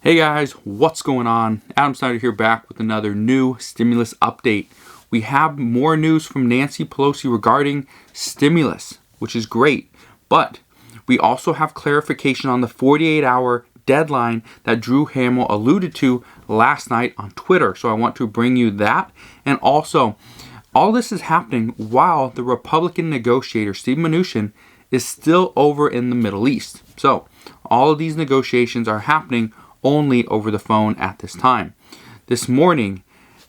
Hey guys, what's going on? Adam Snyder here, back with another new stimulus update. We have more news from Nancy Pelosi regarding stimulus, which is great. But we also have clarification on the 48-hour deadline that Drew Hamill alluded to last night on Twitter. So I want to bring you that. And also, all this is happening while the Republican negotiator, Steve Mnuchin, is still over in the Middle East. So all of these negotiations are happening only over the phone at this time. This morning,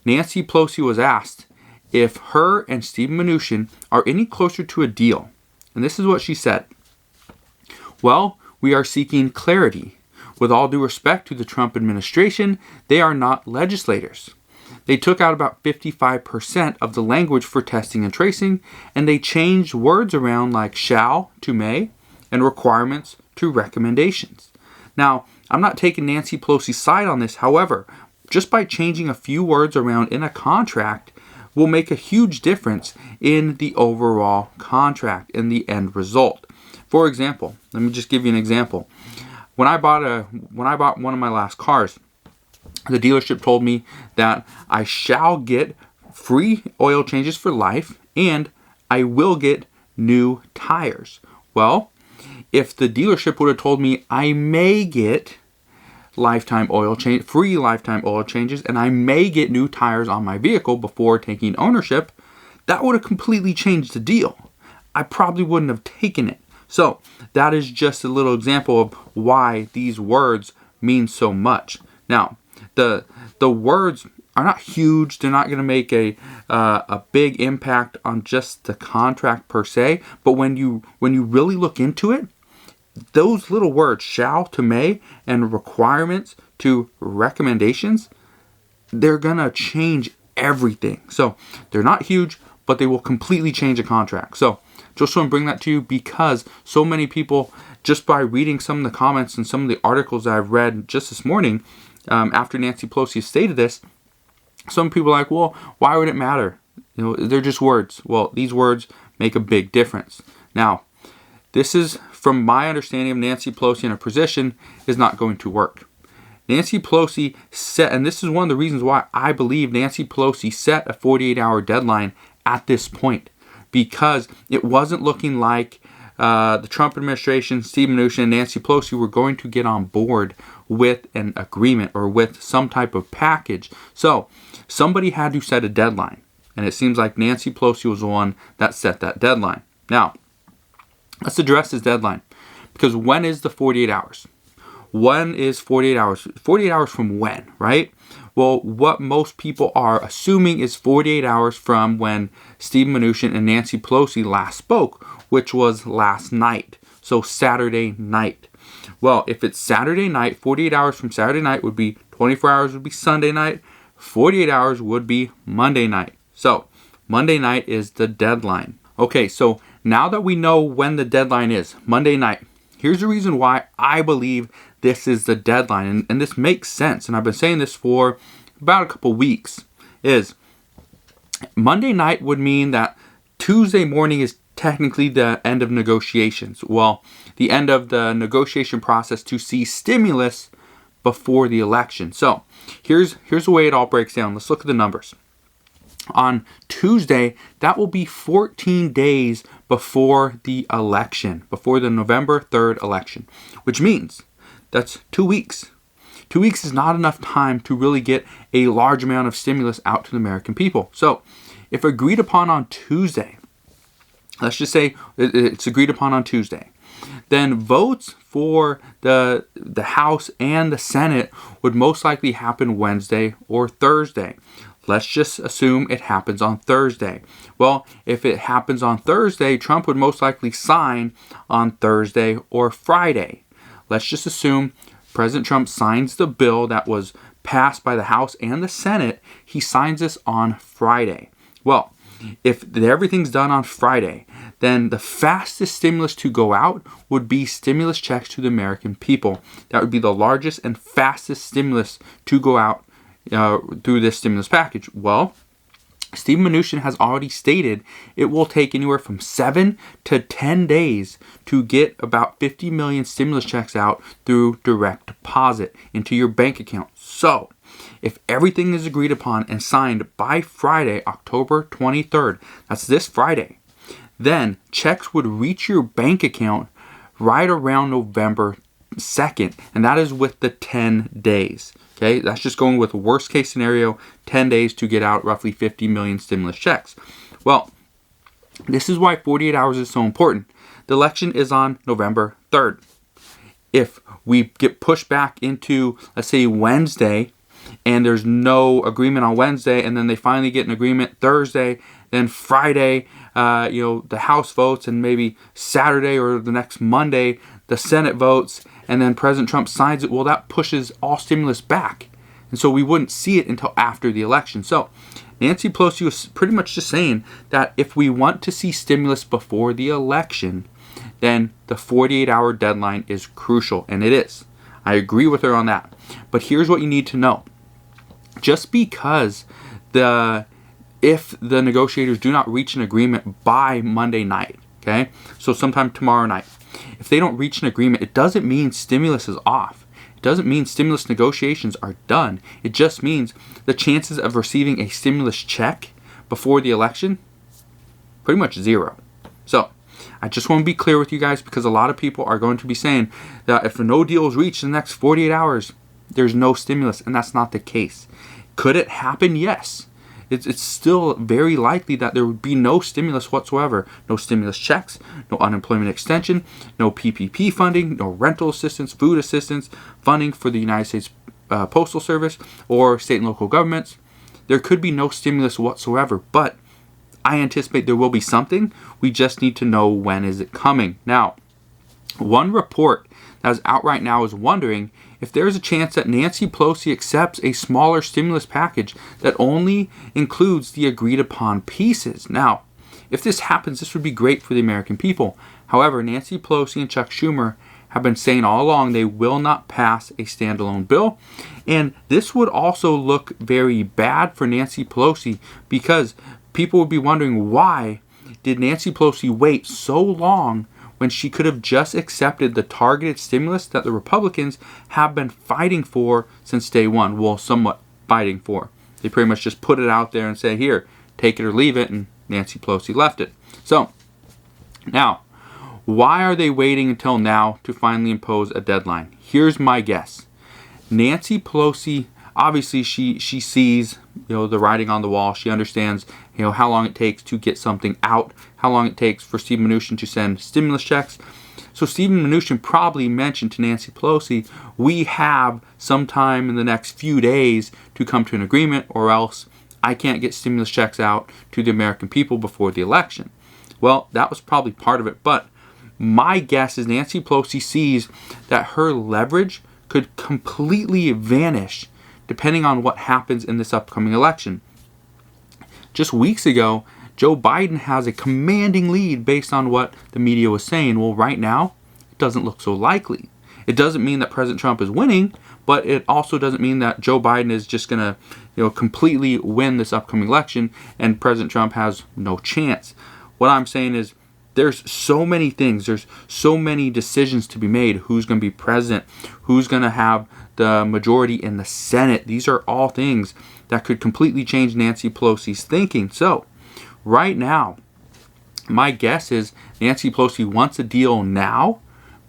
Nancy Pelosi was asked if her and Steve Mnuchin are any closer to a deal. And this is what she said. Well, we are seeking clarity. With all due respect to the Trump administration, they are not legislators. They took out about 55% of the language for testing and tracing, and they changed words around like shall to may and requirements to recommendations. Now, I'm not taking Nancy Pelosi's side on this. However, just by changing a few words around in a contract will make a huge difference in the overall contract and the end result. For example, let me just give you an example. When I bought one of my last cars, the dealership told me that I shall get free oil changes for life and I will get new tires. Well, if the dealership would have told me I may get free lifetime oil changes and I may get new tires on my vehicle before taking ownership, that would have completely changed the deal. I probably wouldn't have taken it. So that is just a little example of why these words mean so much. Now, the words are not huge. They're not going to make a big impact on just the contract per se. But when you really look into it, those little words, shall to may and requirements to recommendations, they're going to change everything. So they're not huge, but they will completely change a contract. So just want to bring that to you because so many people, just by reading some of the comments and some of the articles that I've read just this morning, after Nancy Pelosi stated this, some people are like, well, why would it matter? They're just words. Well, these words make a big difference. Now, this is, from my understanding of Nancy Pelosi in her position, is not going to work. Nancy Pelosi set, and this is one of the reasons why I believe Nancy Pelosi set a 48-hour deadline at this point, because it wasn't looking like the Trump administration, Steve Mnuchin, and Nancy Pelosi were going to get on board with an agreement or with some type of package. So somebody had to set a deadline, and it seems like Nancy Pelosi was the one that set that deadline. Now, let's address this deadline, because when is the 48 hours? When is 48 hours? 48 hours from when, right? Well, what most people are assuming is 48 hours from when Steve Mnuchin and Nancy Pelosi last spoke, which was last night. So Saturday night. Well, if it's Saturday night, 48 hours from Saturday night would be 24 hours would be Sunday night. 48 hours would be Monday night. So Monday night is the deadline. Okay, so now that we know when the deadline is, Monday night, here's the reason why I believe this is the deadline. And this makes sense. And I've been saying this for about a couple weeks. Is Monday night would mean that Tuesday morning is technically the end of negotiations. Well, the end of the negotiation process to see stimulus before the election. So here's the way it all breaks down. Let's look at the numbers. On Tuesday, that will be 14 days before the election, before the November 3rd election, which means that's 2 weeks. 2 weeks is not enough time to really get a large amount of stimulus out to the American people. So if agreed upon on Tuesday, let's just say it's agreed upon on Tuesday, then votes for the House and the Senate would most likely happen Wednesday or Thursday. Let's just assume it happens on Thursday. Well, if it happens on Thursday, Trump would most likely sign on Thursday or Friday. Let's just assume President Trump signs the bill that was passed by the House and the Senate. He signs this on Friday. Well, if everything's done on Friday, then the fastest stimulus to go out would be stimulus checks to the American people. That would be the largest and fastest stimulus to go out through this stimulus package. Well, Steve Mnuchin has already stated it will take anywhere from 7 to 10 days to get about 50 million stimulus checks out through direct deposit into your bank account. So, if everything is agreed upon and signed by Friday, October 23rd, that's this Friday, then checks would reach your bank account right around November 2nd, and that is with the 10 days. Okay, that's just going with worst case scenario, 10 days to get out roughly 50 million stimulus checks. Well, this is why 48 hours is so important. The election is on November 3rd. If we get pushed back into, let's say, Wednesday, and there's no agreement on Wednesday, and then they finally get an agreement Thursday, then Friday, the House votes, and maybe Saturday or the next Monday, the Senate votes, and then President Trump signs it, well, that pushes all stimulus back. And so we wouldn't see it until after the election. So Nancy Pelosi was pretty much just saying that if we want to see stimulus before the election, then the 48-hour deadline is crucial, and it is. I agree with her on that. But here's what you need to know. Just because if the negotiators do not reach an agreement by Monday night, okay, so sometime tomorrow night, if they don't reach an agreement, it doesn't mean stimulus is off. It doesn't mean stimulus negotiations are done. It just means the chances of receiving a stimulus check before the election, pretty much zero. So I just want to be clear with you guys, because a lot of people are going to be saying that if no deal is reached in the next 48 hours, there's no stimulus, and that's not the case. Could it happen? Yes. It's still very likely that there would be no stimulus whatsoever. No stimulus checks, no unemployment extension, no PPP funding, no rental assistance, food assistance, funding for the United States Postal Service or state and local governments. There could be no stimulus whatsoever, but I anticipate there will be something. We just need to know when is it coming. Now, one report that is out right now is wondering if there is a chance that Nancy Pelosi accepts a smaller stimulus package that only includes the agreed upon pieces. Now, if this happens, this would be great for the American people. However, Nancy Pelosi and Chuck Schumer have been saying all along they will not pass a standalone bill. And this would also look very bad for Nancy Pelosi, because people would be wondering, why did Nancy Pelosi wait so long when she could have just accepted the targeted stimulus that the Republicans have been fighting for since day one? Well, somewhat fighting for. They pretty much just put it out there and say, here, take it or leave it, and Nancy Pelosi left it. So, now, why are they waiting until now to finally impose a deadline? Here's my guess. Nancy Pelosi, obviously she sees the writing on the wall. She understands how long it takes to get something out, how long it takes for Steve Mnuchin to send stimulus checks. So Stephen Mnuchin probably mentioned to Nancy Pelosi, we have sometime in the next few days to come to an agreement, or else I can't get stimulus checks out to the American people before the election. Well, that was probably part of it, but my guess is Nancy Pelosi sees that her leverage could completely vanish depending on what happens in this upcoming election. Just weeks ago, Joe Biden has a commanding lead based on what the media was saying. Well, right now, it doesn't look so likely. It doesn't mean that President Trump is winning, but it also doesn't mean that Joe Biden is just going to, completely win this upcoming election and President Trump has no chance. What I'm saying is there's so many things. There's so many decisions to be made. Who's going to be president? Who's going to have the majority in the Senate? These are all things that could completely change Nancy Pelosi's thinking. So, right now, my guess is Nancy Pelosi wants a deal now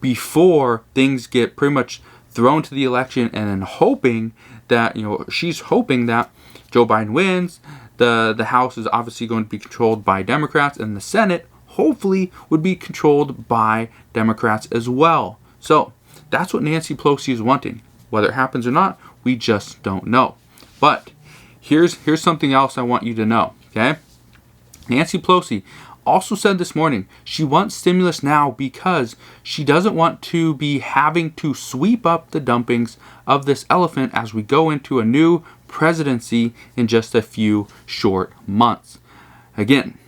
before things get pretty much thrown to the election, and then hoping that, she's hoping that Joe Biden wins. The House is obviously going to be controlled by Democrats, and the Senate hopefully would be controlled by Democrats as well. So, that's what Nancy Pelosi is wanting. Whether it happens or not, we just don't know. But here's something else I want you to know, okay? Nancy Pelosi also said this morning she wants stimulus now because she doesn't want to be having to sweep up the dumpings of this elephant as we go into a new presidency in just a few short months. Again,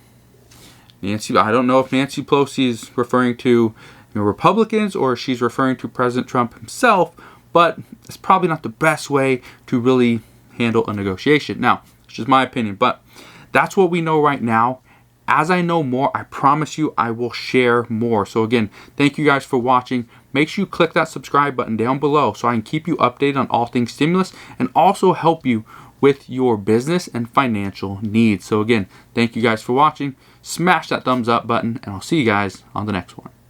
I don't know if Nancy Pelosi is referring to Republicans or she's referring to President Trump himself, but it's probably not the best way to really handle a negotiation. Now, it's just my opinion, but that's what we know right now. As I know more, I promise you I will share more. So again, thank you guys for watching. Make sure you click that subscribe button down below so I can keep you updated on all things stimulus and also help you with your business and financial needs. So again, thank you guys for watching. Smash that thumbs up button and I'll see you guys on the next one.